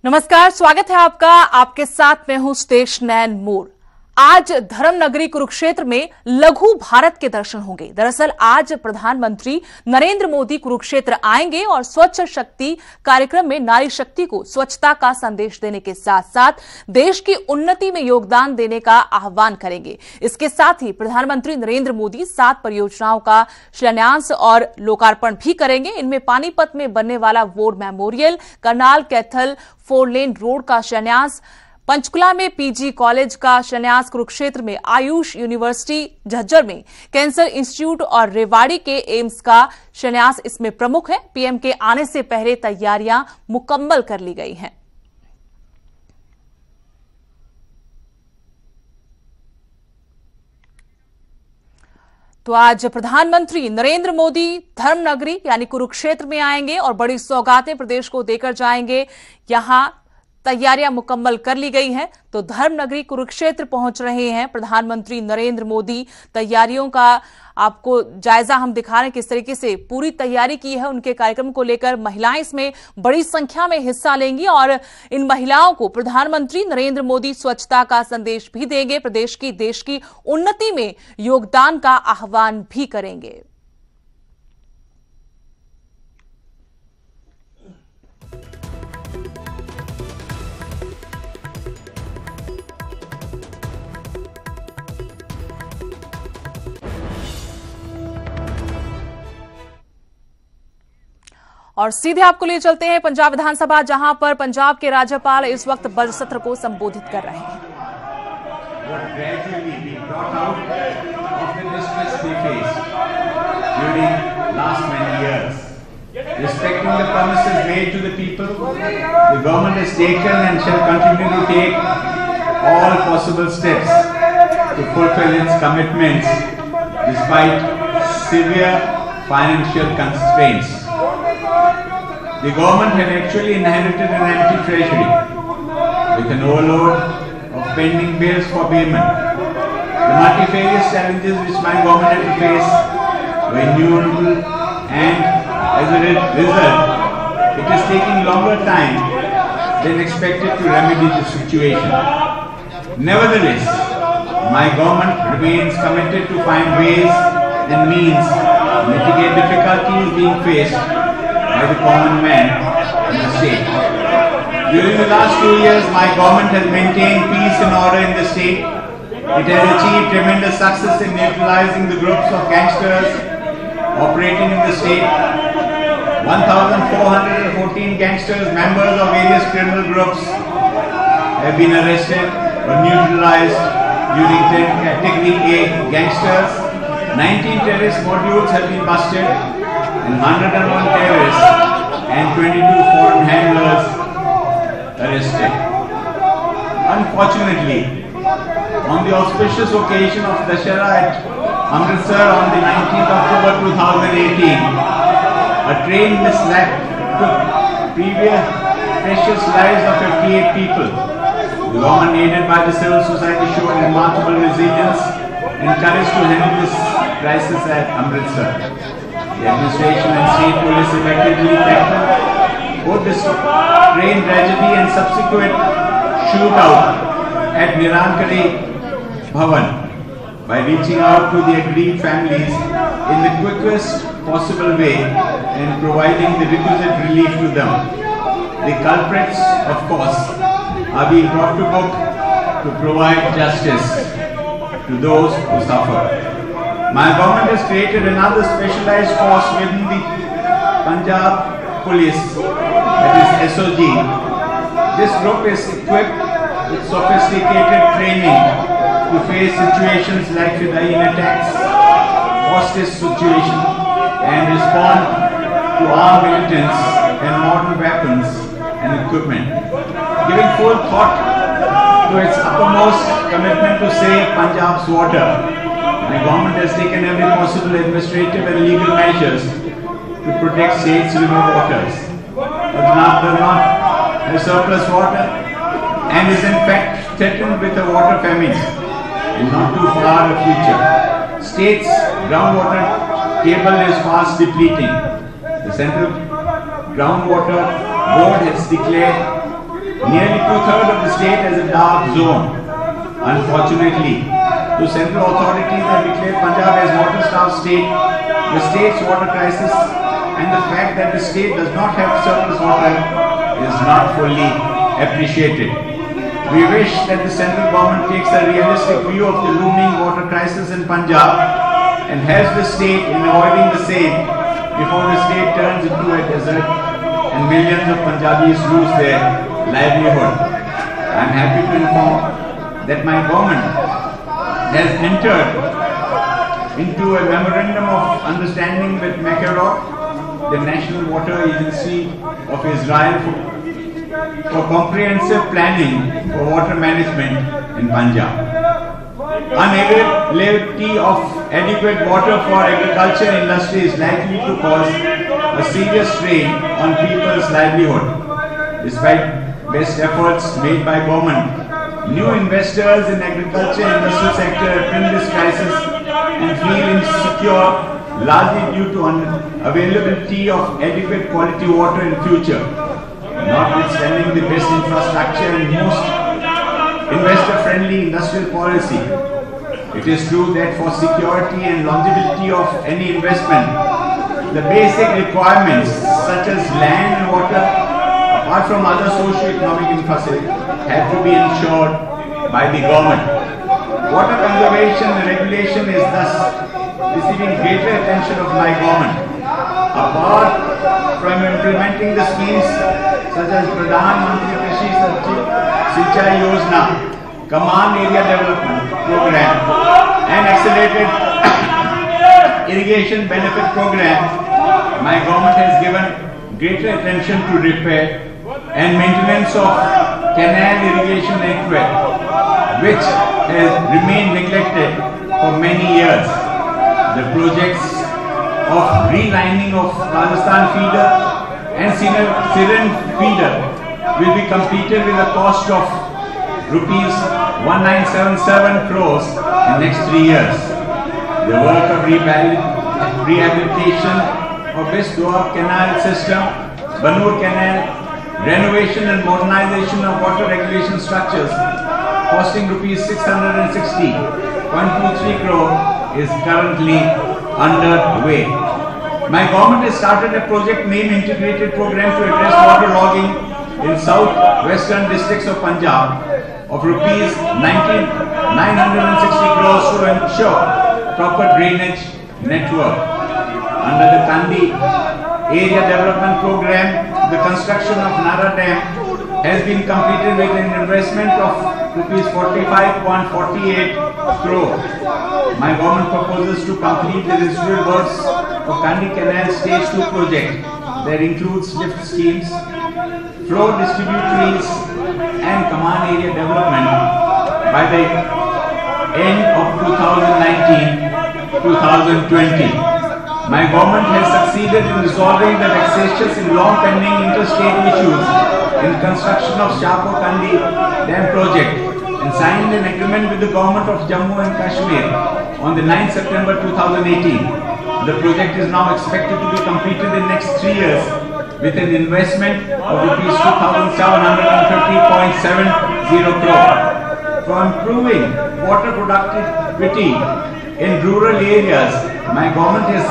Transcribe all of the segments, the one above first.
नमस्कार, स्वागत है आपका। आपके साथ मैं हूं स्टेश नैन मोर। आज धर्म नगरी कुरुक्षेत्र में लघु भारत के दर्शन होंगे। दरअसल आज प्रधानमंत्री नरेंद्र मोदी कुरुक्षेत्र आएंगे और स्वच्छ शक्ति कार्यक्रम में नारी शक्ति को स्वच्छता का संदेश देने के साथ साथ देश की उन्नति में योगदान देने का आह्वान करेंगे। इसके साथ ही प्रधानमंत्री नरेंद्र मोदी 7 परियोजनाओं का शिलान्यास और लोकार्पण भी करेंगे। इनमें पानीपत में बनने वाला war memorial, Karnal Kaithal 4 lane road का शिलान्यास, पंचकुला में पीजी कॉलेज का शिलान्यास, कुरुक्षेत्र में आयुष यूनिवर्सिटी, झज्जर में कैंसर इंस्टीट्यूट और रेवाड़ी के एम्स का शिलान्यास इसमें प्रमुख है। पीएम के आने से पहले तैयारियां मुकम्मल कर ली गई हैं। तो आज प्रधानमंत्री नरेंद्र मोदी धर्म नगरी यानी कुरुक्षेत्र में आएंगे और बड़ी सौगातें प्रदेश को देकर जाएंगे। यहां तैयारियां मुकम्मल कर ली गई हैं। तो धर्म नगरी कुरुक्षेत्र पहुंच रहे हैं प्रधानमंत्री नरेंद्र मोदी। तैयारियों का आपको जायजा हम दिखा रहे हैं, किस तरीके से पूरी तैयारी की है उनके कार्यक्रम को लेकर। महिलाएं इसमें बड़ी संख्या में हिस्सा लेंगी और इन महिलाओं को प्रधानमंत्री नरेंद्र मोदी स्वच्छता का संदेश भी देंगे, प्रदेश की देश की उन्नति में योगदान का आह्वान भी करेंगे। और सीधे आपको ले चलते हैं पंजाब विधानसभा, जहां पर पंजाब के राज्यपाल इस वक्त बजट सत्र को संबोधित कर रहे हैं। Respecting the promises made to the people, the government has taken and shall continue to take all possible steps to fulfill its commitments despite severe financial constraints. The government had actually inherited an empty treasury with an overload of pending bills for payment. The multifarious challenges which my government had to face were innumerable, and as a result, it is taking longer time than expected to remedy the situation. Nevertheless, my government remains committed to find ways and means to mitigate difficulties being faced by the common man in the state. During the last 2 years, my government has maintained peace and order in the state. It has achieved tremendous success in neutralizing the groups of gangsters operating in the state. 1,414 gangsters, members of various criminal groups, have been arrested or neutralized during Category A gangsters. 19 terrorist modules have been busted, and 101 terrorists and 22 foreign handlers arrested. Unfortunately, on the auspicious occasion of Dashera at Amritsar on the 19th October 2018, a train mislap took precious lives of 58 people. The government, aided by the civil society, showed remarkable resilience and courage to handle this crisis at Amritsar. The administration and state police effectively tackled both this train tragedy and subsequent shootout at Nirankari Bhavan by reaching out to the aggrieved families in the quickest possible way and providing the requisite relief to them. The culprits, of course, are being brought to book to provide justice to those who suffer. My government has created another specialized force within the Punjab police, that is SOG. This group is equipped with sophisticated training to face situations like fedayeen attacks, hostage situation, and respond to armed militants and modern weapons and equipment. Giving full thought to its uppermost commitment to save Punjab's water, my government has taken every possible administrative and legal measures to protect state's river waters. Punjab does not have surplus water and is in fact threatened with a water famine in not too far a future. State's groundwater table is fast depleting. The Central Groundwater Board has declared Nearly two-thirds of the state as a dark zone. Unfortunately, the central authorities have declared Punjab as water-starved state. The state's water crisis and the fact that the state does not have surplus water is not fully appreciated. We wish that the central government takes a realistic view of the looming water crisis in Punjab and helps the state in avoiding the same before the state turns into a desert and millions of Punjabis lose their livelihood. I am happy to inform that my government has entered into a memorandum of understanding with MLAs, the National Water Agency of Israel, for comprehensive planning for water management in Punjab. Unavailability of adequate water for agriculture industry is likely to cause a serious strain on people's livelihood. Despite best efforts made by government, new investors in agriculture industrial sector in this crisis and feel insecure largely due to unavailability of adequate quality water in future. Notwithstanding the best infrastructure and most investor-friendly industrial policy, it is true that for security and longevity of any investment, the basic requirements such as land and water, apart from other socio-economic infrastructure, have to be ensured by the government. Water conservation regulation is thus receiving greater attention of my government. Apart from implementing the schemes such as Pradhan Mantri Sinchai Yojana, Command Area Development Program and Accelerated Irrigation Benefit Program, my government has given greater attention to repair and maintenance of canal irrigation network, which has remained neglected for many years. The projects of relining of Rajasthan feeder and Siren feeder will be completed with a cost of rupees 1977 crores in next 3 years. The work of rehabilitation of West Goa Canal System, Badal Canal, renovation and modernization of water regulation structures costing rupees 660.23 crore is currently underway. My government has started a project named Integrated Program to address water logging in south-western districts of Punjab of rupees 960 crores to ensure proper drainage network. Under the Kandi Area Development Program, the construction of Nara Dam has been completed with an investment of rupees 45.48 crore. My government proposes to complete the residual works of Kandi Canal Stage 2 project that includes lift schemes, flow distributaries and command area development by the end of 2019-2020. My government has succeeded in resolving the vexatious and long-pending interstate issues in construction of Shahpur-Kandi Dam project and signed an agreement with the government of Jammu and Kashmir on the 9th September 2018. The project is now expected to be completed in next 3 years with an investment of rupees 2,750.70 crore. For improving water productivity in rural areas, my government is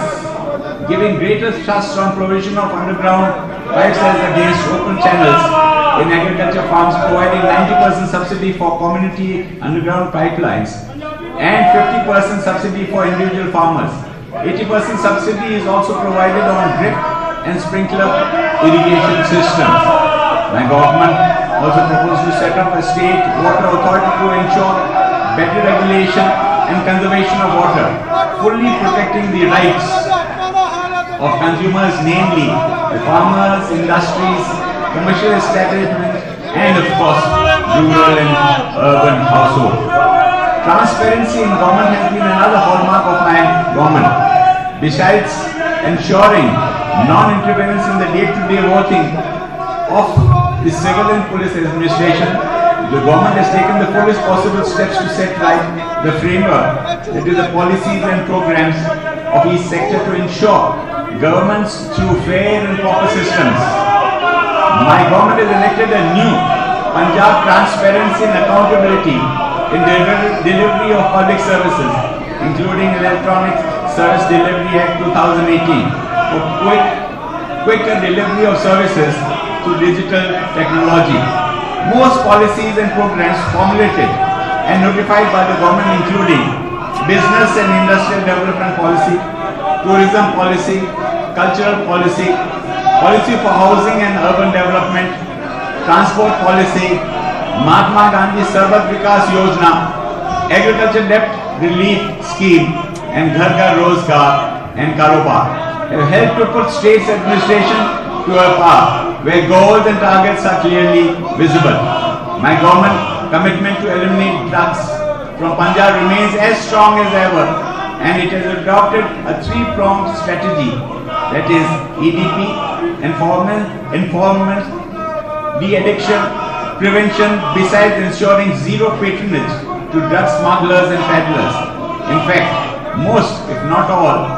giving greater thrust on provision of underground pipes as against open channels in agriculture farms, providing 90% subsidy for community underground pipelines and 50% subsidy for individual farmers. 80% subsidy is also provided on drip and sprinkler irrigation systems. My government also proposed to set up a state water authority to ensure better regulation and conservation of water, fully protecting the rights of consumers, namely the farmers, industries, commercial establishments, and of course rural and urban households. Transparency in government has been another hallmark of my government. Besides ensuring non-interference in the day-to-day working of the civil and police administration, the government has taken the fullest possible steps to set right the framework, that is the policies and programs of each sector to ensure governments through fair and proper systems. My government has enacted a new Punjab transparency and accountability in delivery of public services, including Electronic Service Delivery Act 2018, for quicker delivery of services through digital technology. Most policies and programs formulated and notified by the government, including business and industrial development policy, tourism policy, cultural policy, policy for housing and urban development, transport policy, Mahatma Gandhi Sarvat Vikas Yojana, agriculture debt relief scheme, and Ghar Ghar Rozgar and Karobar have helped to put states administration to a path where goals and targets are clearly visible. My government commitment to eliminate drugs from Punjab remains as strong as ever, and it has adopted a three-pronged strategy, that is EDP, enforcement, de-addiction, prevention, besides ensuring zero patronage to drug smugglers and peddlers. In fact, most, if not all,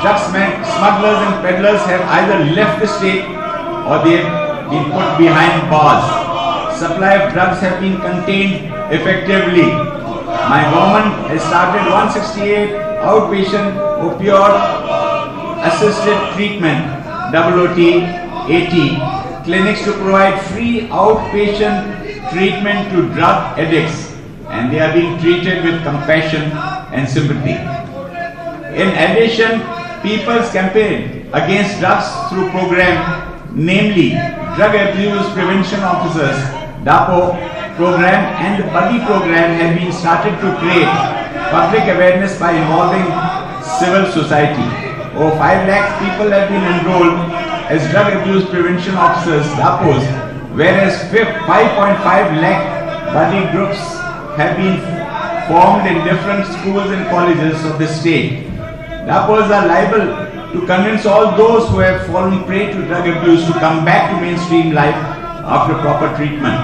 drug smugglers and peddlers have either left the state or they have been put behind bars. Supply of drugs have been contained effectively. My government has started 168 outpatient opioid assisted treatment (AOT) clinics to provide free outpatient treatment to drug addicts, and they are being treated with compassion and sympathy. In addition, People's Campaign Against Drugs through program, namely Drug Abuse Prevention Officers (DAPO) program and the Buddy program, have been started to create public awareness by involving civil society. Over 5 lakh people have been enrolled as drug abuse prevention officers (DAPOs), whereas 5.5 lakh buddy groups have been formed in different schools and colleges of the state. DAPOs are liable to convince all those who have fallen prey to drug abuse to come back to mainstream life after proper treatment.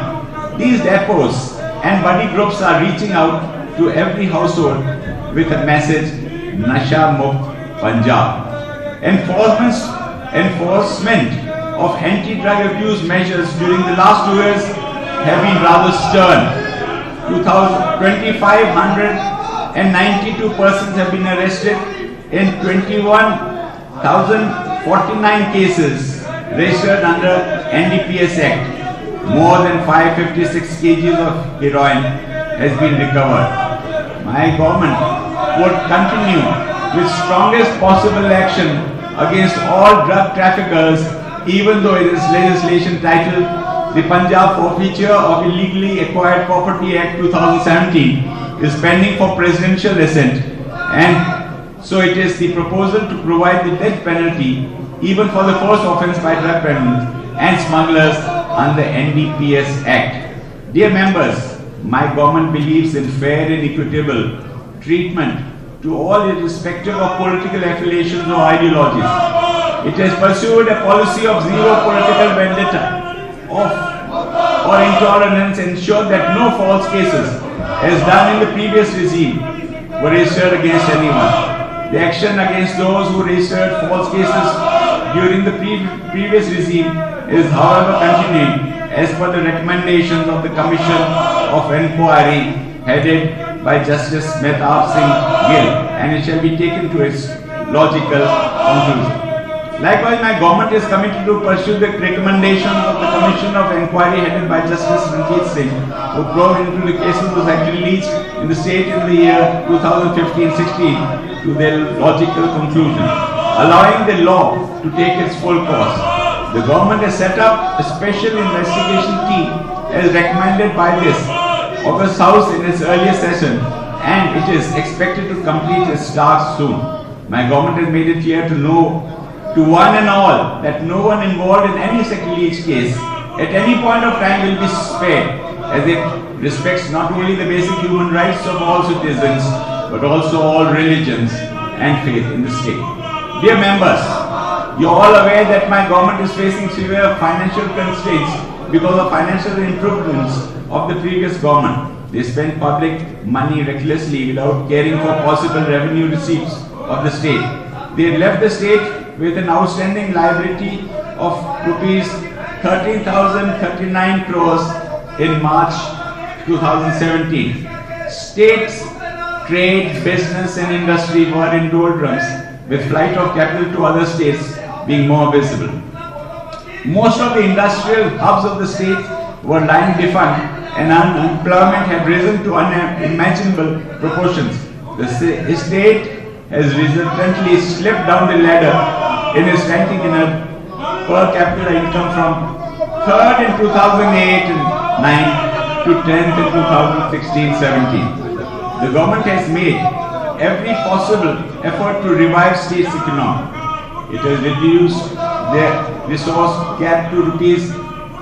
These DAPOs and buddy groups are reaching out to every household with a message, Nasha Mukt Punjab. Enforcement of anti-drug abuse measures during the last 2 years have been rather stern. 2,592 persons have been arrested in 21,049 cases registered under NDPS Act. More than 556 kgs of heroin has been recovered. My government would continue with strongest possible action against all drug traffickers, even though it is legislation titled the Punjab Forfeiture of Illegally Acquired Property Act 2017 is pending for presidential assent, and so it is the proposal to provide the death penalty even for the first offence by drug peddlers and smugglers under NDPS Act. Dear members, my government believes in fair and equitable treatment to all irrespective of political affiliations or ideologies. It has pursued a policy of zero political vendetta or intolerance, ensured that no false cases, as done in the previous regime, were registered against anyone. The action against those who registered false cases during the previous regime is, however, continuing as per the recommendations of the Commission of Inquiry headed by Justice Mehtab Singh Gill, and it shall be taken to its logical conclusion. Likewise, my government is committed to pursue the recommendations of the Commission of Inquiry headed by Justice Ranjit Singh, who probed into the cases was actually reached in the state in the year 2015-16 to their logical conclusion, allowing the law to take its full course. The government has set up a special investigation team as recommended by this August House in its earlier session, and it is expected to complete its task soon. My government has made it clear to one and all that no one involved in any sacrilege case at any point of time will be spared, as it respects not only the basic human rights of all citizens but also all religions and faith in the state. Dear members, you are all aware that my government is facing severe financial constraints because of financial imprudence of the previous government. They spent public money recklessly without caring for possible revenue receipts of the state. They left the state with an outstanding liability of rupees 13,039 crores in March 2017. States, trade, business and industry were in doldrums, with flight of capital to other states being more visible. Most of the industrial hubs of the state were lying defunct and unemployment had risen to unimaginable proportions. The state has resultantly slipped down the ladder in its ranking in a per capita income from 3rd in 2008 and 9 to 10th in 2016-17. The government has made every possible effort to revive state's economy. It has reduced their resource gap to rupees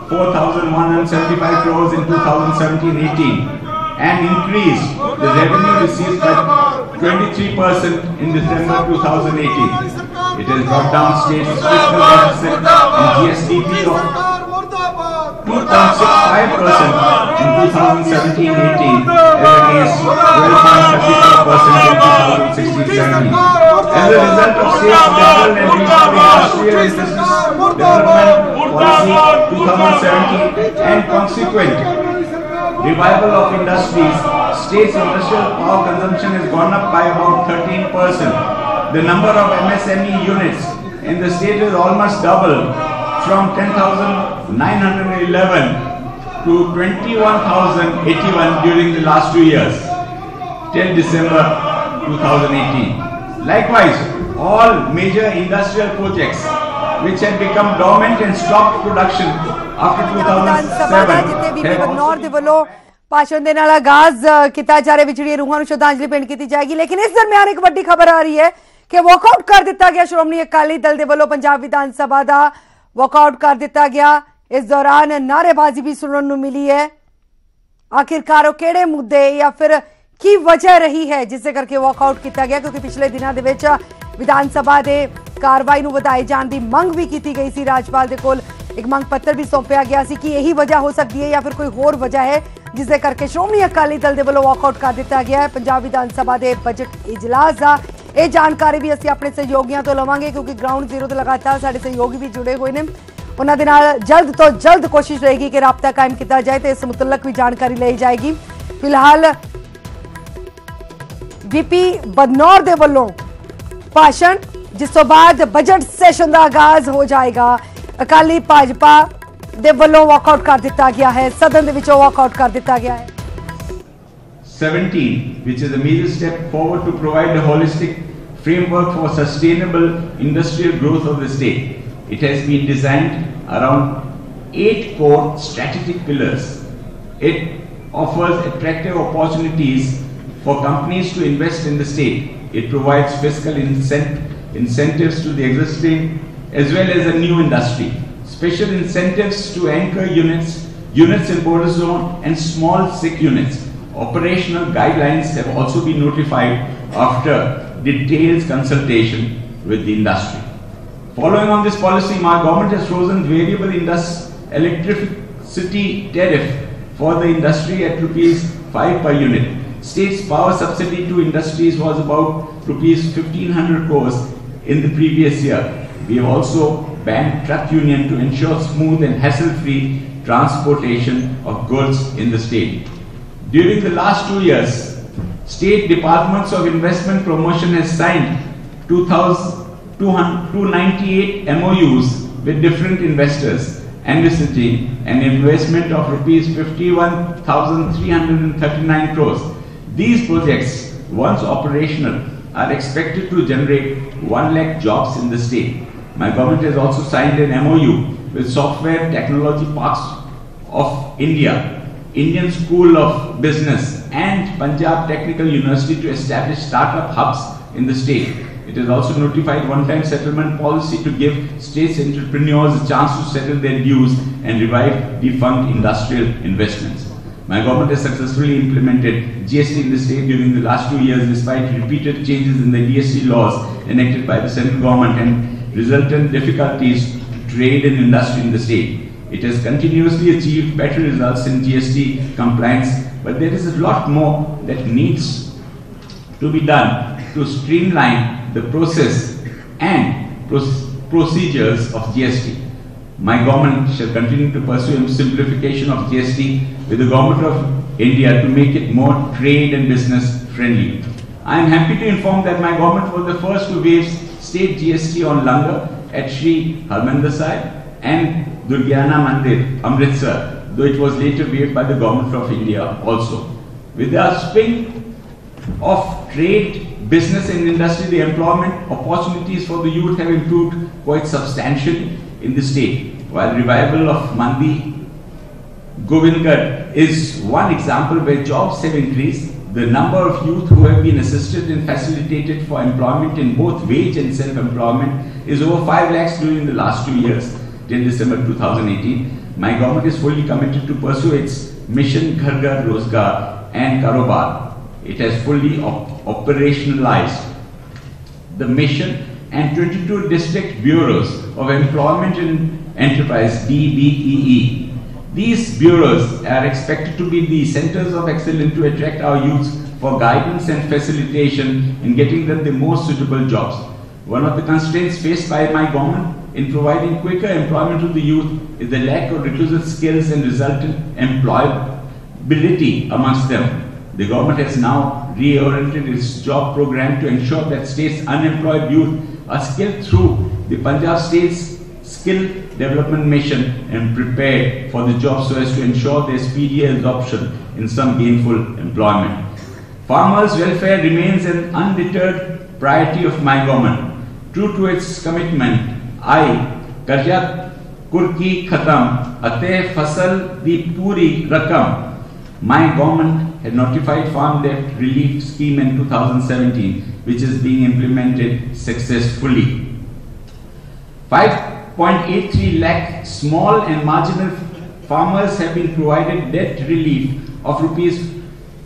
4,175 crores in 2017-18 and increased the revenue received by 23% in December 2018. It has brought down state's fiscal deficit and GSDP of 2.65% in 2017-18 as against 12.34% in 2016-17. As a result of state's federal and regional industrial and business development policy 2017 and consequent revival of industries, state's industrial power consumption has gone up by about 13%. The number of MSME units in the state has almost doubled from 10,911 to 21,081 during the last 2 years till December 2018. Likewise, all major industrial projects which had become dormant and stopped production after 2007 VP Badnore ਦੇ ਵੱਲੋਂ ਭਾਸ਼ਣ ਦੇ ਨਾਲ ਆਗਾਜ਼ ਕੀਤਾ ਜਾ ਰਿਹਾ ਵਿਛੜੀਆਂ ਰੂਹਾਂ ਨੂੰ ਸ਼ਰਧਾਂਜਲੀ ਭੇਂਟ ਕੀਤੀ ਜਾਏਗੀ। ਲੇਕਿਨ ਇਸ ਦਰਮਿਆਨ ਇੱਕ ਵੱਡੀ ਖਬਰ ਆ ਰਹੀ ਹੈ ਕਿ ਵਾਕਆਊਟ ਕਰ ਦਿੱਤਾ ਗਿਆ ਸ਼੍ਰੋਮਣੀ ਅਕਾਲੀ ਦਲ ਦੇ ਵੱਲੋਂ ਪੰਜਾਬ ਵਿਧਾਨ ਸਭਾ ਦਾ ਵਾਕਆਊਟ ਕਰ ਦਿੱਤਾ ਗਿਆ। ਇਸ ਦੌਰਾਨ ਨਾਅਰੇਬਾਜ਼ੀ ਵੀ ਸੁਣਨ ਨੂੰ ਮਿਲੀ ਹੈ। ਆਖਿਰਕਾਰ ਉਹ ਕਿਹੜੇ ਮੁੱਦੇ ਜਾਂ ਫਿਰ ਕੀ ਵਜ੍ਹਾ ਰਹੀ ਹੈ ਜਿਸੇ ਕਰਕੇ ਵਾਕਆਊਟ ਕੀਤਾ ਗਿਆ, ਕਿਉਂਕਿ ਪਿਛਲੇ ਦਿਨਾਂ ਦੇ ਵਿੱਚ ਵਿਧਾਨ ਸਭਾ ਦੇ ਕਾਰਵਾਈ ਨੂੰ ਵਧਾਏ ਜਾਣ ਦੀ ਮੰਗ ਵੀ ਕੀਤੀ ਗਈ ਸੀ। ਰਾਜਪਾਲ ਦੇ ਕੋਲ ਇੱਕ ਮੰਗ ਪੱਤਰ ਵੀ ਸੌਂਪਿਆ ਗਿਆ ਸੀ ਕਿ ਇਹੀ ਵਜ੍ਹਾ ਹੋ ਸਕਦੀ ਹੈ ਜਾਂ ਫਿਰ ਕੋਈ ਹੋਰ ਵਜ੍ਹਾ ਹੈ ਜਿਸਦੇ ਕਰਕੇ ਸ਼੍ਰੋਮਣੀ ਅਕਾਲੀ ਦਲ ਦੇ ਵੱਲੋਂ ਵਾਕਆਊਟ ਕਰ ਦਿੱਤਾ ਗਿਆ ਹੈ ਪੰਜਾਬ ਵਿਧਾਨ ਸਭਾ ਦੇ ਬਜਟ ਇਜਲਾਸ ਦਾ। ਇਹ ਜਾਣਕਾਰੀ ਵੀ ਅਸੀਂ ਆਪਣੇ ਸਹਿਯੋਗੀਆਂ ਤੋਂ ਲਵਾਂਗੇ ਕਿਉਂਕਿ ਗਰਾਊਂਡ ਜ਼ੀਰੋ ਤੋਂ ਲਗਾਤਾਰ ਸਾਡੇ ਸਹਿਯੋਗੀ ਵੀ ਜੁੜੇ ਹੋਏ ਨੇ। ਉਹਨਾਂ ਦੇ ਨਾਲ ਜਲਦ ਤੋਂ ਜਲਦ ਕੋਸ਼ਿਸ਼ ਰਹੇਗੀ ਕਿ ਰਾਬਤਾ ਕਾਇਮ ਕੀਤਾ ਜਾਏ ਤੇ ਇਸ ਮੁਤਲਕ ਵੀ ਜਾਣਕਾਰੀ ਲਈ ਜਾਏਗੀ। ਫਿਲਹਾਲ VP ਬਦਨੌਰ ਦੇ ਵੱਲੋਂ ਭਾਸ਼ਣ, ਜਿਸ ਤੋਂ ਬਾਅਦ ਬਜਟ ਸੈਸ਼ਨ ਦਾ ਆਗਾਜ਼ ਹੋ ਜਾਏਗਾ। ਅਕਾਲੀ ਭਾਜਪਾ ਦੇ ਵੱਲੋਂ ਵਾਕਆਊਟ ਕਰ ਦਿੱਤਾ ਗਿਆ ਹੈ, ਸਦਨ ਦੇ ਵਿੱਚੋਂ ਵਾਕਆਊਟ ਕਰ ਦਿੱਤਾ ਗਿਆ ਹੈ। 17, which is a major step forward to provide a holistic framework for sustainable industrial growth of the state. It has been designed around 8 core strategic pillars. It offers attractive opportunities for companies to invest in the state. It provides fiscal incentives to the existing as well as a new industry. Special incentives to anchor units in border zone and small SIC units. Operational guidelines have also been notified after detailed consultation with the industry. Following on this policy, my government has frozen variable electricity tariff for the industry at ₹5 per unit. State's power subsidy to industries was about ₹1,500 crores in the previous year. We have also banned truck union to ensure smooth and hassle-free transportation of goods in the state. During the last 2 years, state departments of investment promotion has signed 298 MOUs with different investors, envisaging an investment of ₹51,339 crores. These projects, once operational, are expected to generate 1 lakh jobs in the state. My government has also signed an MOU with Software Technology Parks of India, Indian School of Business and Punjab Technical University to establish startup hubs in the state. It has also notified one-time settlement policy to give state's entrepreneurs a chance to settle their dues and revive defunct industrial investments. My government has successfully implemented GST in the state during the last 2 years despite repeated changes in the GST laws enacted by the central government and resultant difficulties to trade and industry in the state. It has continuously achieved better results in GST compliance, but there is a lot more that needs to be done to streamline the process and procedures of GST. My government shall continue to pursue simplification of GST with the government of India to make it more trade and business friendly. I am happy to inform that my government was the first to waive state GST on langar at Sri Harmandir Sahib and Durgiana Mandir, Amritsar, though it was later waived by the government of India also. With the upswing of trade, business and industry, the employment opportunities for the youth have improved quite substantially in the state. While revival of Mandi Govindgarh is one example where jobs have increased, the number of youth who have been assisted and facilitated for employment in both wage and self-employment is over 5 lakhs during the last 2 years, till December 2018. My government is fully committed to pursue its mission Ghar Ghar Rozgar and Karobar. It has fully operationalized the mission and 22 district bureaus of employment and enterprise DBEE. These bureaus are expected to be the centers of excellence to attract our youths for guidance and facilitation in getting them the most suitable jobs. One of the constraints faced by my government in providing quicker employment to the youth is the lack of requisite skills and resultant employability amongst them. The government has now reoriented its job program to ensure that state's unemployed youth are skilled through the Punjab State's Skill Development Mission and prepared for the job so as to ensure their speedy adoption in some gainful employment. Farmers' welfare remains an undeterred priority of my government. True to its commitment, Karja Kurki Khatam, Ate Fasal Di Puri Rakam. My government had notified Farm Debt Relief Scheme in 2017, which is being implemented successfully. 5.83 lakh small and marginal farmers have been provided debt relief of rupees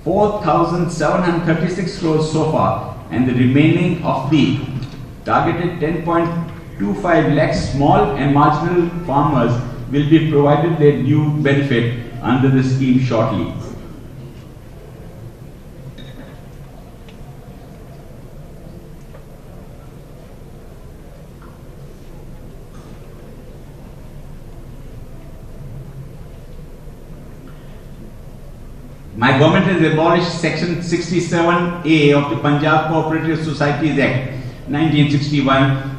4,736 crores so far, and the remaining of the targeted 10.25 lakh small and marginal farmers will be provided their due benefit under the scheme shortly. My government has abolished Section 67A of the Punjab Cooperative Societies Act 1961,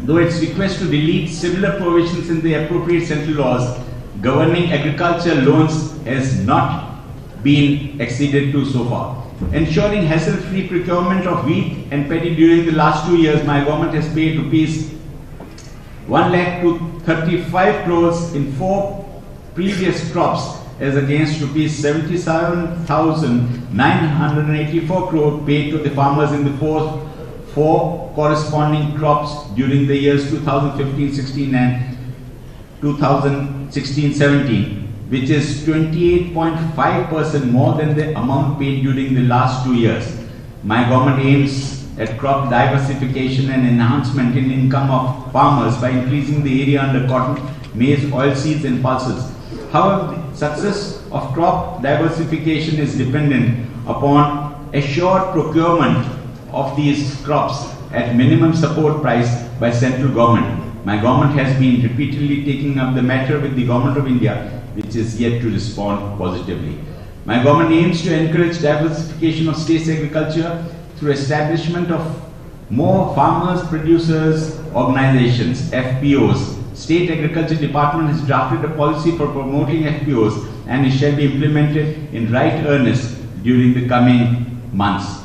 though its request to delete similar provisions in the appropriate central laws governing agricultural loans has not been acceded to so far. Ensuring hassle-free procurement of wheat and paddy during the last 2 years, my government has paid rupees 1 lakh to 35 crores in 4 previous crops, as against rupees 77,984 crore paid to the farmers in the four corresponding crops during the years 2015-16 and 2016-17, which is 28.5% more than the amount paid during the last 2 years. My government aims at crop diversification and enhancement in income of farmers by increasing the area under cotton, maize, oilseeds and pulses. However, the success of crop diversification is dependent upon assured procurement of these crops at minimum support price by central government. My government has been repeatedly taking up the matter with the government of India, which is yet to respond positively. My government aims to encourage diversification of state's agriculture through establishment of more farmers, producers, organizations, FPOs. State Agriculture Department has drafted a policy for promoting FPOs, and it shall be implemented in right earnest during the coming months.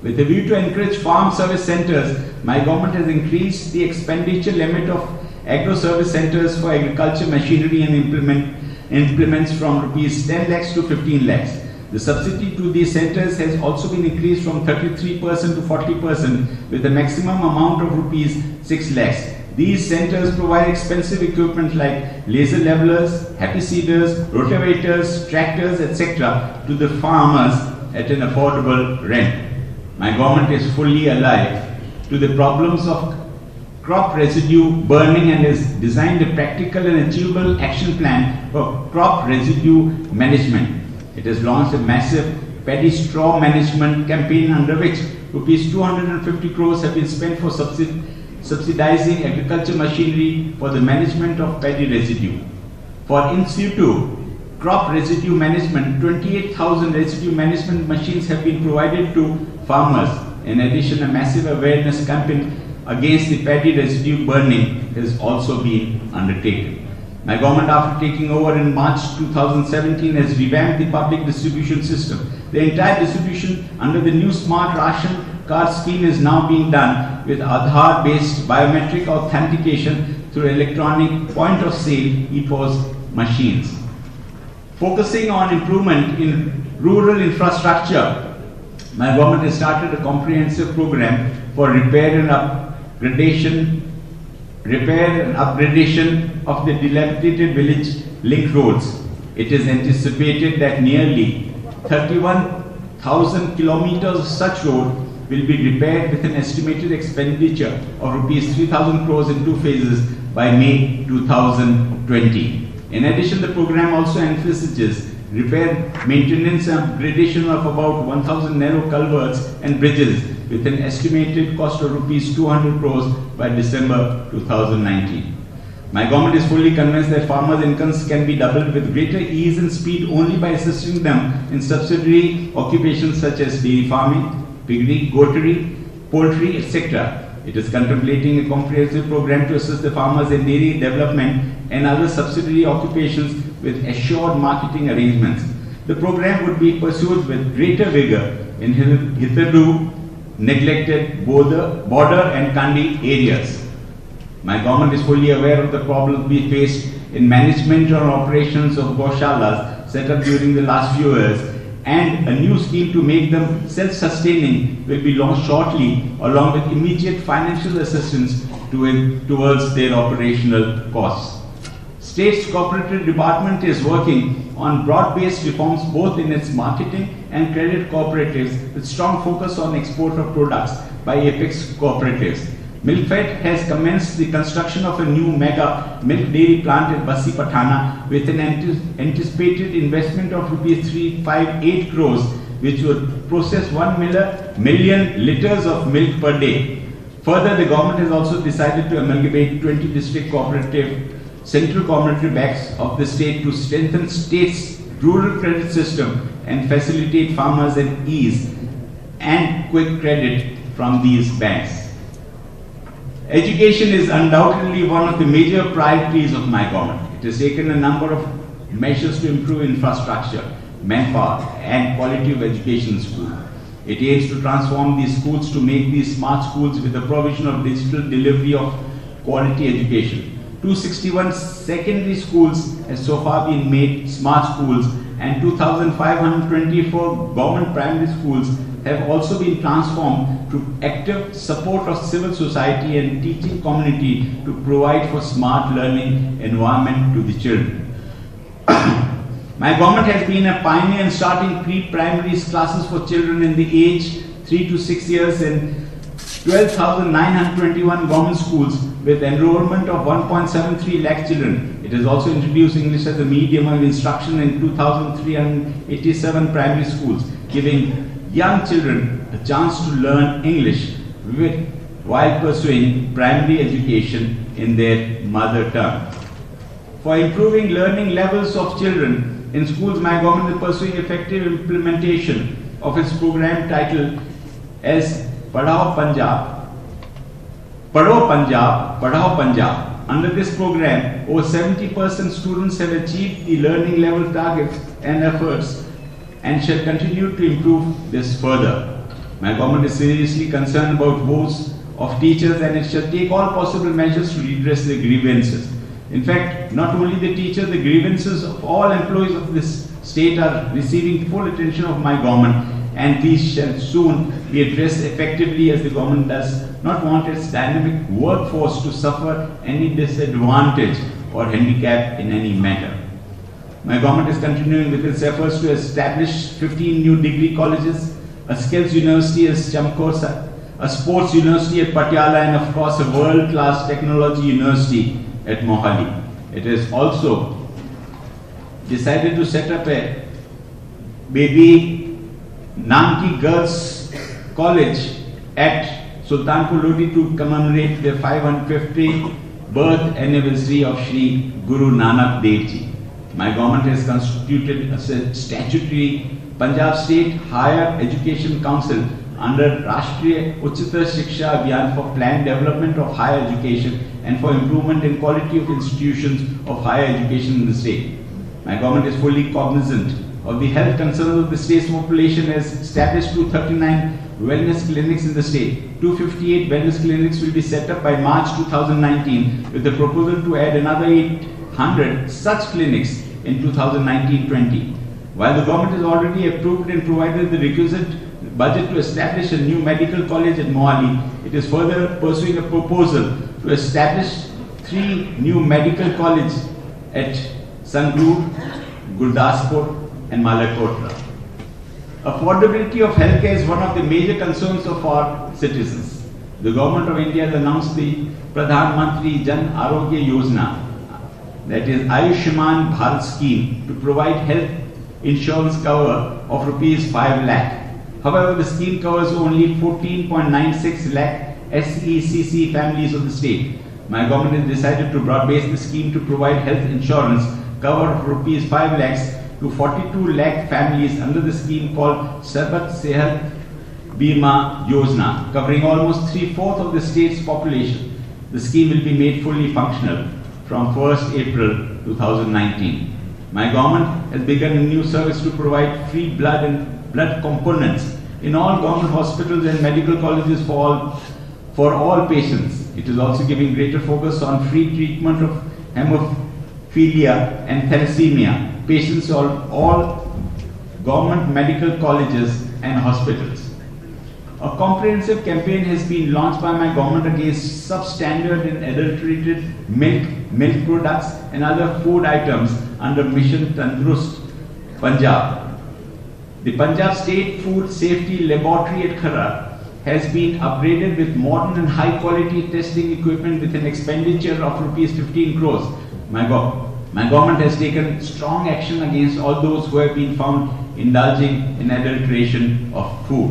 With a view to encourage farm service centers, my government has increased the expenditure limit of agro-service centers for agriculture machinery and implements from rupees 10 lakhs to 15 lakhs. The subsidy to these centers has also been increased from 33% to 40% with a maximum amount of rupees 6 lakhs. These centers provide expensive equipment like laser levelers, happy seeders, rotavators, tractors, etc. to the farmers at an affordable rent. My government is fully alive to the problems of crop residue burning and has designed a practical and achievable action plan for crop residue management. It has launched a massive paddy straw management campaign under which rupees 250 crores have been spent for subsidizing agriculture machinery for the management of paddy residue. For in situ crop residue management, 28,000 residue management machines have been provided to farmers. In addition, a massive awareness campaign against the paddy residue burning has also been undertaken. My government, after taking over in March 2017, has revamped the public distribution system. The entire distribution under the new smart ration card scheme is now being done with Aadhaar-based biometric authentication through electronic point-of-sale EPOS machines. Focusing on improvement in rural infrastructure, my government has started a comprehensive program for repair and upgradation of the dilapidated village link roads. It is anticipated that nearly 31,000 kilometers of such road will be repaired with an estimated expenditure of rupees 3,000 crores in 2 phases by May 2020. In addition, the program also envisages repair, maintenance and upgradation of about 1,000 narrow culverts and bridges with an estimated cost of rupees 200 crores by December 2019. My government is fully convinced that farmers' incomes can be doubled with greater ease and speed only by assisting them in subsidiary occupations such as dairy farming, piggery, goatery, poultry, etc. It is contemplating a comprehensive program to assist the farmers in dairy development and other subsidiary occupations with assured marketing arrangements. The program would be pursued with greater vigor in hitherto neglected border and kandi areas. My government is fully aware of the problems we faced in management or operations of goshalas set up during the last few years, and a new scheme to make them self-sustaining will be launched shortly, along with immediate financial assistance towards their operational costs. State's Cooperative Department is working on broad-based reforms both in its marketing and credit cooperatives with strong focus on export of products by apex cooperatives. Milkfed has commenced the construction of a new mega milk dairy plant in Bassi Patana with an anticipated investment of rupees 358 crores, which would process 1 million liters of milk per day. Further, the government has also decided to amalgamate 20 district cooperative central cooperative banks of the state to strengthen state's rural credit system and facilitate farmers and ease and quick credit from these banks. Education is undoubtedly one of the major priorities of my government. It has taken a number of measures to improve infrastructure, manpower, and quality of education in school. It aims to transform these schools to make these smart schools with the provision of digital delivery of quality education. 261 secondary schools have so far been made smart schools, and 2,524 government primary schools have also been transformed to active support of civil society and teaching community to provide for smart learning environment to the children. My government has been a pioneer in starting pre-primary classes for children in the age 3 to 6 years in 12,921 government schools with enrollment of 1.73 lakh children. It has also introduced English as a medium of instruction in 2,387 primary schools, giving young children a chance to learn English while pursuing primary education in their mother tongue. For improving learning levels of children in schools, my government is pursuing effective implementation of its program titled as Padhao Punjab, Padhao Punjab. Under this program, over 70% students have achieved the learning level targets and efforts and shall continue to improve this further. My government is seriously concerned about woes of teachers, and it shall take all possible measures to redress their grievances. In fact, not only the teachers, the grievances of all employees of this state are receiving full attention of my government, and these shall soon be addressed effectively, as the government does not want its dynamic workforce to suffer any disadvantage or handicap in any matter. My government is continuing with its efforts to establish 15 new degree colleges, a skills university at Chamkor, a sports university at Patiala, and of course a world-class technology university at Mohali. It has also decided to set up a Baby Nanki Girls College at Sultanpur Lodi to commemorate the 550th birth anniversary of Shri Guru Nanak Dev Ji. My government has constituted a statutory Punjab State Higher Education Council under Rashtriya Uchita Shiksha Abhiyan for planned development of higher education and for improvement in quality of institutions of higher education in the state. My government is fully cognizant of the health concerns of the state's population, has established 239 wellness clinics in the state. 258 wellness clinics will be set up by March 2019 with the proposal to add another 800 such clinics in 2019-20. While the government has already approved and provided the requisite budget to establish a new medical college at Mohali, it is further pursuing a proposal to establish 3 new medical colleges at Sangrur, Gurdaspur and Malakota. Affordability of healthcare is one of the major concerns of our citizens. The government of India has announced the Pradhan Mantri Jan Arogya Yojana, that is Ayushman Bharat scheme, to provide health insurance cover of rupees 5 lakh. However, the scheme covers only 14.96 lakh SECC families of the state. My government has decided to broad-base the scheme to provide health insurance cover of rupees 5 lakhs to 42 lakh families under the scheme called Sarbat Sehat Bima Yojana, covering almost 3/4 of the state's population. The scheme will be made fully functional from 1st April 2019. My government has begun a new service to provide free blood and blood components in all government hospitals and medical colleges for all patients. It is also giving greater focus on free treatment of hemophilia and thalassemia patients at all government medical colleges and hospitals. A comprehensive campaign has been launched by my government against substandard and adulterated milk products and other food items under Mission Tandurust Punjab. The Punjab State Food Safety Laboratory at Khara has been upgraded with modern and high quality testing equipment with an expenditure of rupees 15 crores. My government has taken strong action against all those who have been found indulging in adulteration of food.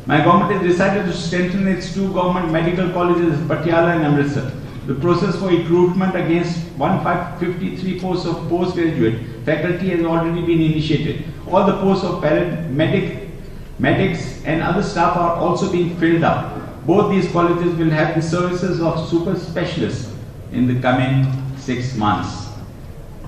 My government has decided to strengthen its 2 government medical colleges, Patiala and Amritsar. The process for recruitment against 153 posts of postgraduate faculty has already been initiated. All the posts of medics and other staff are also being filled up. Both these colleges will have the services of super specialists in the coming 6 months.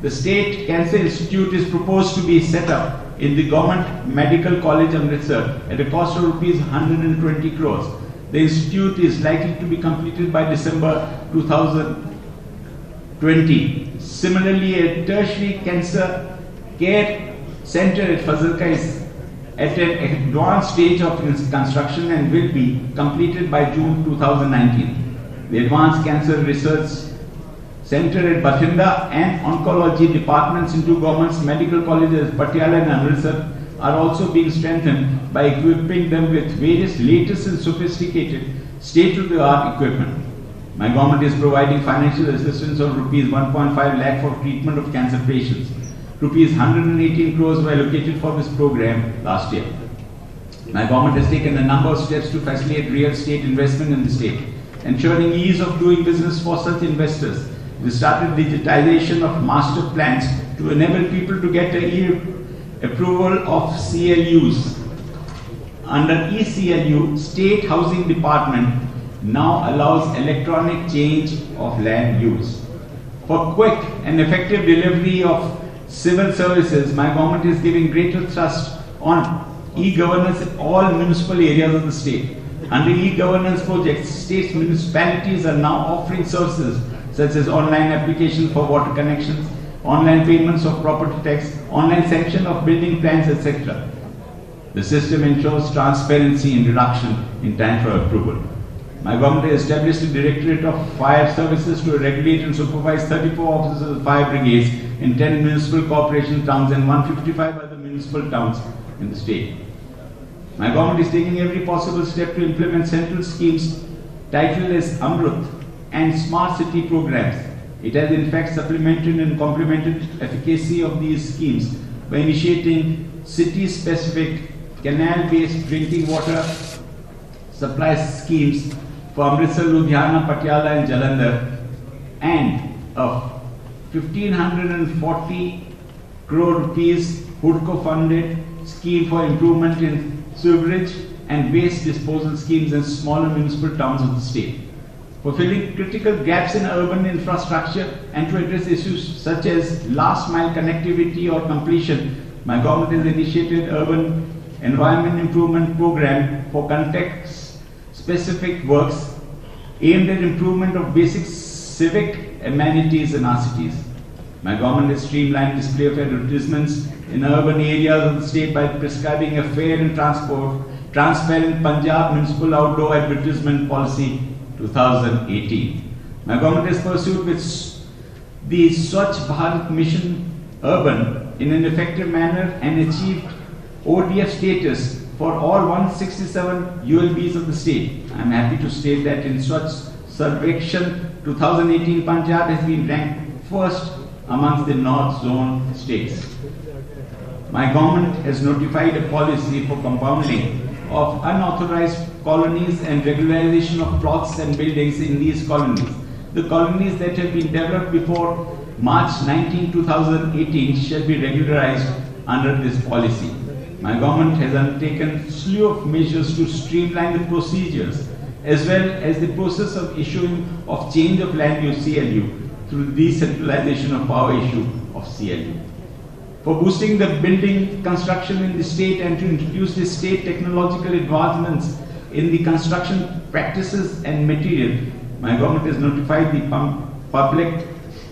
The State Cancer Institute is proposed to be set up in the Government Medical College Amritsar at a cost of rupees 120 crores. The institute is likely to be completed by December 2020. Similarly, a tertiary cancer care center at Fazilka is at an advanced stage of construction and will be completed by June 2019. The Advanced Cancer Research Center at Bathinda and Oncology departments in 2 government's medical colleges, Patiala and Amritsar, are also being strengthened by equipping them with various latest and sophisticated state-of-the-art equipment. My government is providing financial assistance of rupees 1.5 lakh for treatment of cancer patients. Rupees 118 crores were allocated for this program last year. My government has taken a number of steps to facilitate real estate investment in the state, ensuring ease of doing business for such investors. We started digitization of master plans to enable people to get a approval of CLUs. Under ECLU, State Housing Department now allows electronic change of land use. For quick and effective delivery of civil services, my government is giving greater thrust on e-governance in all municipal areas of the state. Under e-governance projects, state municipalities are now offering services such as online applications for water connections, online payments of property tax, online sanction of building plans, etc. The system ensures transparency and reduction in time for approval. My government has established a Directorate of Fire Services to regulate and supervise 34 officers of fire brigades in 10 municipal corporation towns and 155 other municipal towns in the state. My government is taking every possible step to implement central schemes titled as Amrut and Smart City programs. It has in fact supplemented and complemented efficacy of these schemes by initiating city-specific canal-based drinking water supply schemes for Amritsar, Ludhiana, Patiala and Jalandhar, and a 1540 crore rupees HUDCO funded scheme for improvement in sewerage and waste disposal schemes in smaller municipal towns of the state. For filling critical gaps in urban infrastructure and to address issues such as last mile connectivity or completion, my government has initiated urban environment improvement program for context specific works aimed at improvement of basic civic amenities in our cities. My government has streamlined display of advertisements in urban areas of the state by prescribing a fair and transparent Punjab Municipal Outdoor Advertisement Policy 2018. My government has pursued with the Swachh Bharat Mission Urban in an effective manner and achieved ODF status for all 167 ULBs of the state. I am happy to state that in Swachh Sarvekshan 2018, Punjab has been ranked first amongst the North Zone states. My government has notified a policy for compounding of unauthorized colonies and regularization of plots and buildings in these colonies. The colonies that have been developed before March 19, 2018 shall be regularized under this policy. My government has undertaken a slew of measures to streamline the procedures as well as the process of issuing of change of land use CLU through decentralization of power issue of CLU. For boosting the building construction in the state and to introduce the state technological advancements in the construction practices and material, my government has notified the public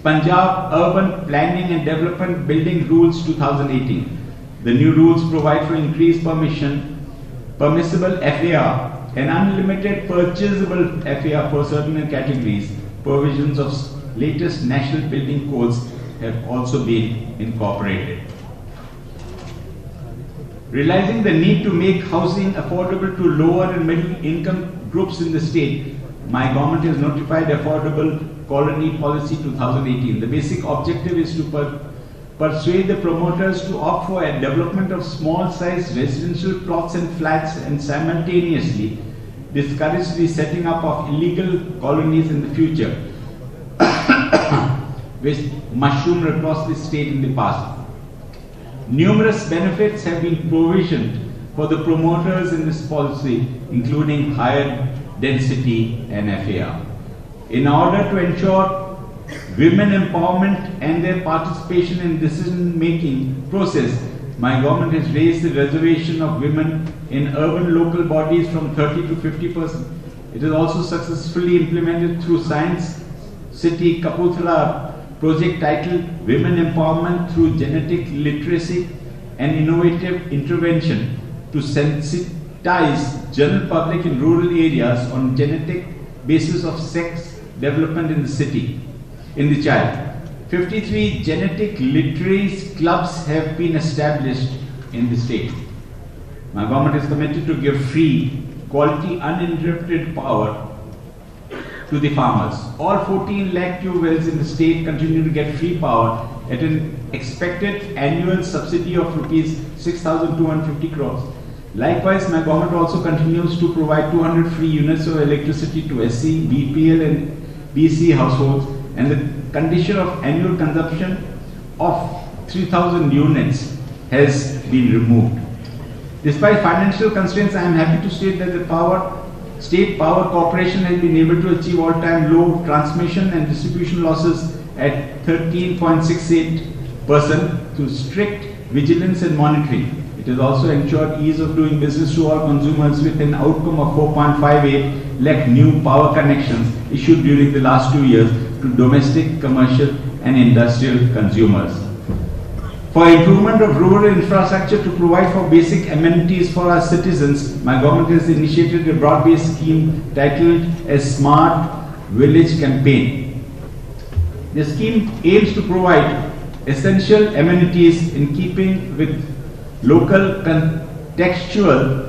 Punjab Urban Planning and Development Building Rules 2018. The new rules provide for increased permissible FAR and unlimited purchasable FAR for certain categories. Provisions of latest national building codes have also been incorporated. Realizing the need to make housing affordable to lower and middle income groups in the state, my government has notified Affordable Colony Policy 2018. The basic objective is to persuade the promoters to opt for a development of small-sized residential plots and flats and simultaneously discourage the setting up of illegal colonies in the future, which mushroomed across the state in the past. Numerous benefits have been provisioned for the promoters in this policy, including higher density and FAR. In order to ensure women empowerment and their participation in decision-making process, my government has raised the reservation of women in urban local bodies from 30 to 50%. It is also successfully implemented through Science City Kapurthala project titled Women Empowerment through Genetic Literacy and Innovative Intervention to sensitize general public in rural areas on genetic basis of sex development in the city, in the child. 53 genetic literacy clubs have been established in the state. My government is committed to give free, quality, uninterrupted power to the farmers. All 14 lakh tube wells in the state continue to get free power at an expected annual subsidy of rupees 6,250 crores. Likewise, my government also continues to provide 200 free units of electricity to SC, BPL and BC households, and the condition of annual consumption of 3,000 units has been removed. Despite financial constraints, I am happy to state that the State Power Corporation has been able to achieve all-time low transmission and distribution losses at 13.68% through strict vigilance and monitoring. It has also ensured ease of doing business to all consumers with an outcome of 4.58 lakh new power connections issued during the last 2 years to domestic, commercial and industrial consumers. For improvement of rural infrastructure to provide for basic amenities for our citizens, my government has initiated a broad-based scheme titled as Smart Village Campaign. The scheme aims to provide essential amenities in keeping with local contextual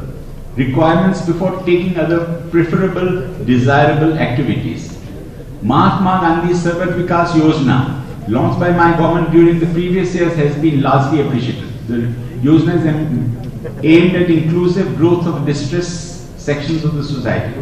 requirements before taking other preferable, desirable activities. Mahatma Gandhi Sarvat Vikas Yojana, launched by my government during the previous years, has been largely appreciated. The Yojana is aimed at inclusive growth of distressed sections of the society.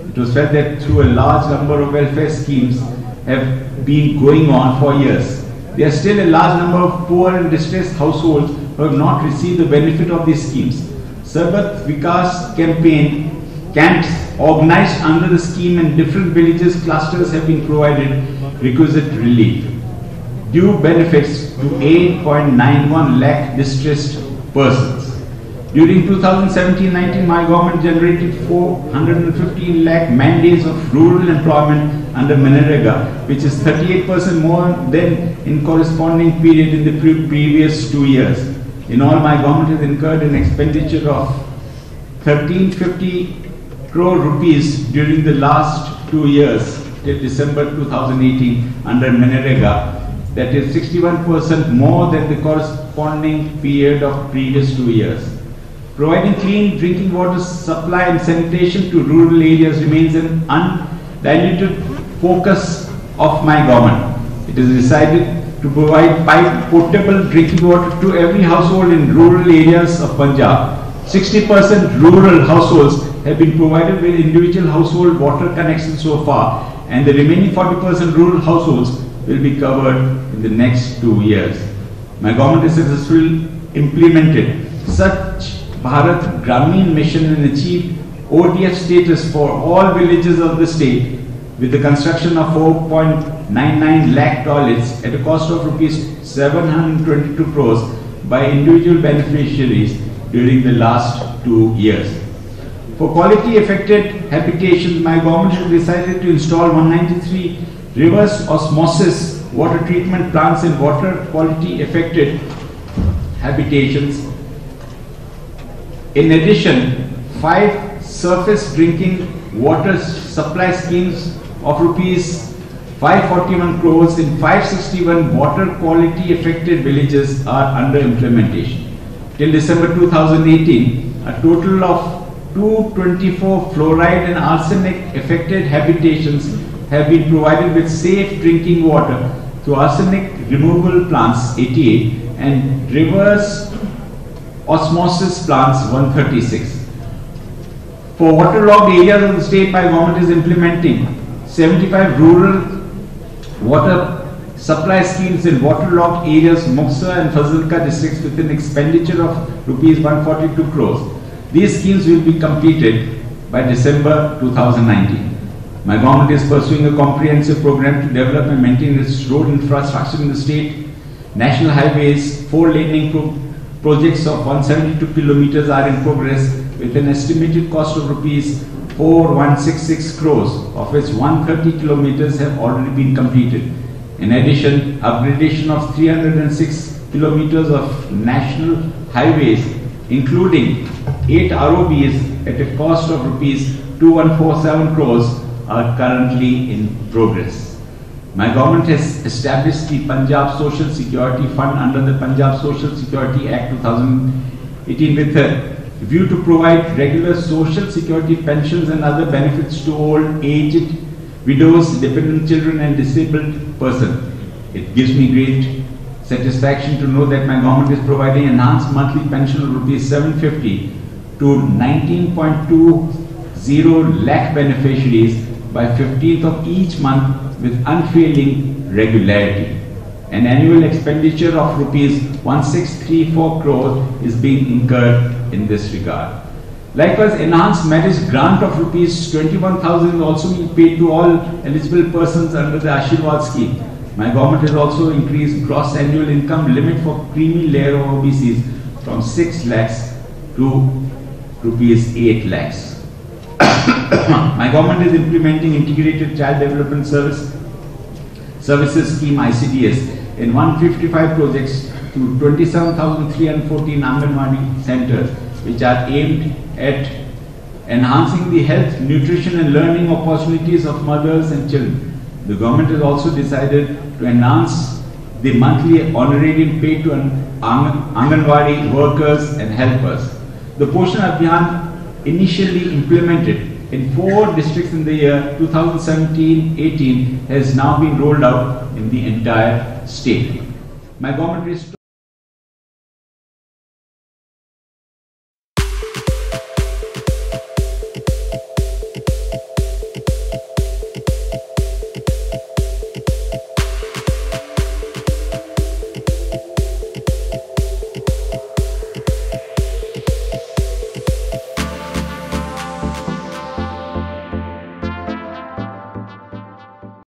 It was felt that through a large number of welfare schemes have been going on for years, there are still a large number of poor and distressed households who have not received the benefit of these schemes. Sarbat Vikas campaign camps organized under the scheme in different villages clusters have been provided requisite relief. Due benefits to 8.91 lakh distressed persons. During 2017-19, my government generated 415 lakh man-days of rural employment under MNREGA, which is 38% more than in corresponding period in the previous 2 years. In all, my government has incurred an expenditure of 1350 crore rupees during the last 2 years till December 2018 under MNREGA, that is 61% more than the corresponding period of previous 2 years. Providing clean drinking water supply and sanitation to rural areas remains an undiluted focus of my government. It is decided to provide piped potable drinking water to every household in rural areas of Punjab. 60% rural households have been provided with individual household water connections so far, and the remaining 40% rural households will be covered in the next 2 years. My government has successfully implemented such Bharat Gramin mission and achieved ODF status for all villages of the state with the construction of 4.99 lakh toilets at a cost of rupees 722 crores by individual beneficiaries during the last 2 years. For quality affected habitations, my government has decided to install 193 reverse osmosis water treatment plants in water quality affected habitations. In addition, 5 surface drinking water supply schemes of rupees 541 crores in 561 water quality affected villages are under implementation. Till December 2018, a total of 224 fluoride and arsenic affected habitations have been provided with safe drinking water through arsenic removal plants 88 and reverse osmosis plants 136. For waterlogged areas of the state, my government is implementing 75 rural water supply schemes in waterlogged areas Muksa and Fazilka districts with an expenditure of rupees 142 crores. These schemes will be completed by December 2019. My government is pursuing a comprehensive program to develop and maintain its road infrastructure in the state. National highways, 4-laning projects of 172 kilometers are in progress with an estimated cost of rupees 4166 crores, of which 130 kilometers have already been completed. In addition, upgradation of 306 kilometers of national highways, including 8 ROBs at a cost of rupees 2147 crores, are currently in progress. My government has established the Punjab Social Security Fund under the Punjab Social Security Act 2018 with a view to provide regular social security pensions and other benefits to old, aged, widows, dependent children and disabled persons. It gives me great satisfaction to know that my government is providing enhanced monthly pension of rupees 750 to 19.20 lakh beneficiaries by 15th of each month with unfailing regularity. An annual expenditure of rupees 1634 crores is being incurred in this regard. Likewise, enhanced marriage grant of rupees 21,000 is also being paid to all eligible persons under the Ashirwad scheme. My government has also increased gross annual income limit for creamy layer of OBCs from 6 lakhs to rupees 8 lakhs. My government is implementing integrated child development services scheme ICDS in 155 projects to 27,314 Anganwadi centers, which are aimed at enhancing the health, nutrition and learning opportunities of mothers and children. The government has also decided to enhance the monthly honorarium paid to Anganwadi workers and helpers. The Poshan Abhiyan, initially implemented in 4 districts in the year 2017-18, has now been rolled out in the entire state. My government